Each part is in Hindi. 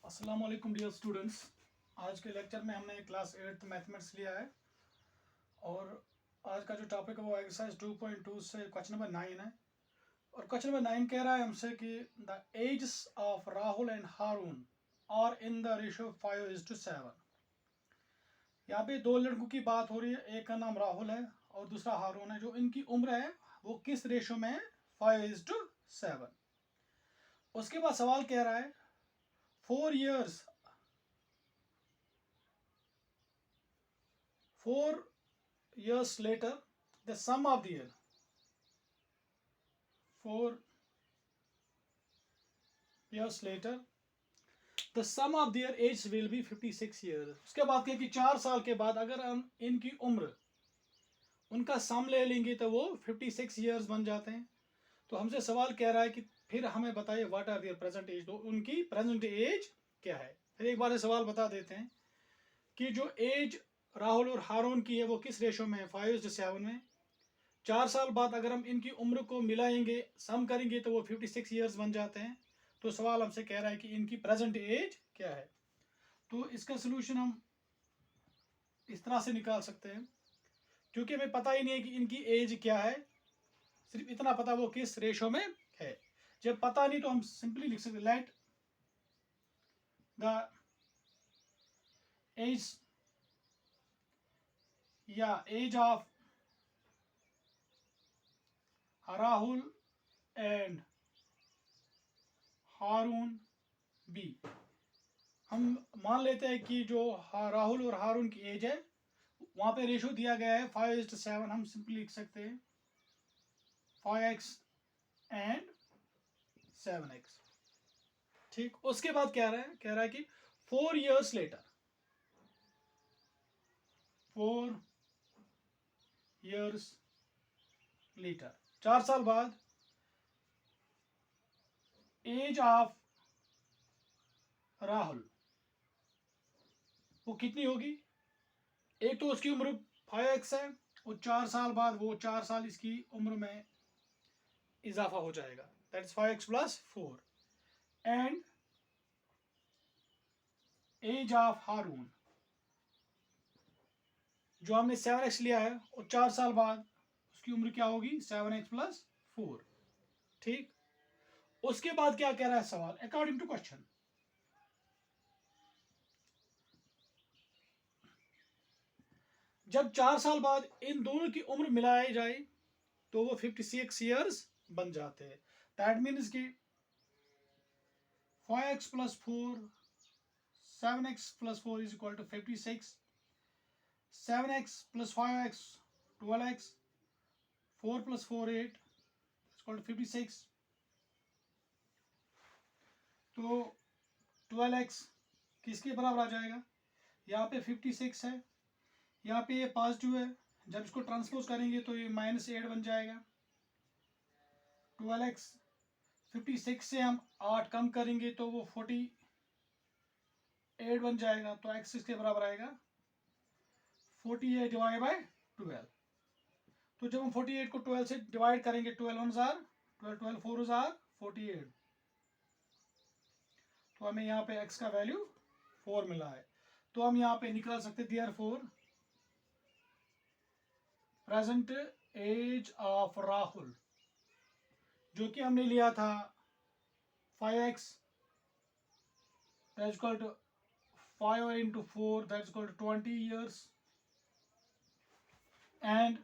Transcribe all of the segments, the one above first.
अस्सलाम वालेकुम डियर स्टूडेंट्स। आज के लेक्चर में हमने क्लास 8th मैथमेटिक्स लिया है और आज का जो टॉपिक है वो एक्सरसाइज 2.2 से क्वेश्चन नंबर 9 है। और क्वेश्चन नंबर 9 कह रहा है हमसे कि the ages of Rahul and Haroon are in the ratio 5:7। यहाँ पे दो लड़कों की बात हो रही है, एक का नाम राहुल है और दूसरा हारून है। जो इनकी उम्र है वो किस रेशियो में है? 5:7। उसके बाद सवाल कह रहा है 4 years later the sum of the year 4 years later the sum of their age will be 56 years। उसके बाद क्या कि 4 साल के बाद अगर हम इनकी उम्र उनका सम ले लेंगे तो वो 56 years बन जाते हैं। तो हमसे सवाल कह रहा है कि फिर हमें बताइए what are their present age. तो उनकी प्रेजेंट एज क्या है? फिर एक बार सवाल बता देते हैं कि जो एज राहुल और हारून की है वो किस रेशो में है? 5:7 में। 4 साल बाद अगर हम इनकी उम्र को मिलाएंगे, सम करेंगे तो वो 56 ईयर्स बन जाते हैं। तो सवाल हमसे कह रहा है कि इनकी प्रेजेंट एज क्या है। तो इसका सोल्यूशन हम इस तरह से निकाल सकते हैं, क्योंकि हमें पता ही नहीं है कि इनकी एज क्या है, सिर्फ इतना पता वो किस रेशो में है। जब पता नहीं तो हम सिंपली लिख सकते लेट द एज या age of Rahul and Haroon B. हम मान लेते हैं कि जो राहुल और हारून की एज है वहां पे रेशो दिया गया है 5:7। हम सिंपली लिख सकते हैं 5x एंड 7x। ठीक, उसके बाद क्या कह रहा है कि 4 years later 4 years later 4 साल बाद एज ऑफ राहुल वो कितनी होगी? एक तो उसकी उम्र 5x है और 4 साल बाद वो 4 साल इसकी उम्र में इजाफा हो जाएगा, that is 5x + 4। And age of Haroon जो हमने 7x लिया है और 4 साल बाद उसकी उम्र क्या होगी? 7x + 4। ठीक, उसके बाद क्या कह रहा है सवाल? अकॉर्डिंग टू क्वेश्चन जब 4 साल बाद इन दोनों की उम्र मिलाई जाए तो वो 56 ईयर्स बन जाते हैं। दैट मीन्स कि 5x + 4 7x + 4 is equal to 56, 7x + 5x 12x, 4 + 4 8 is equal to 56। तो 12x किसके बराबर आ जाएगा? यहाँ पे 56 है, यहाँ पे ये पॉजिटिव है, जब इसको ट्रांसपोज करेंगे तो ये -8 बन जाएगा। 12x 56 से हम 8 कम करेंगे तो वो 48 बन जाएगा। तो x किसके बराबर आएगा? 48 डिवाइड बाय 12। तो जब हम 48 को 12 से डिवाइड करेंगे 12 1 जार 12 12 4 जार 48, तो हमें यहाँ पे x का वैल्यू 4 मिला है। तो हम यहाँ पे निकाल सकते therefore present age of Rahul जो कि हमने लिया था 5x that is equal to 5 × 4 that is equal to 20 years and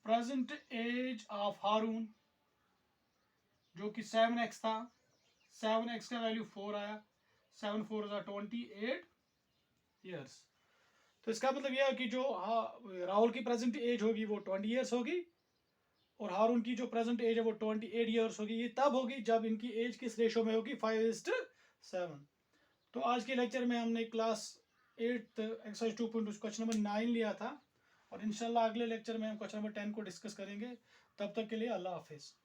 present age of Haroon जो कि 7x था, 7x का वैल्यू 4 आया, 7 4 28 years। तो इसका मतलब यह है कि जो राहुल की प्रेजेंट एज होगी वो 20 years होगी और हारून की जो प्रेजेंट एज है वो 28 years होगी। ये तब होगी जब इनकी एज किस रेशो में होगी? 5:7। तो आज के लेक्चर में हमने क्लास 8 एक्सरसाइज 2.2 क्वेश्चन नंबर 9 लिया था और इंशाल्लाह अगले लेक्चर में हम क्वेश्चन नंबर 10 को डिस्कस करेंगे। तब तक के लिए अल्लाह हाफिज़।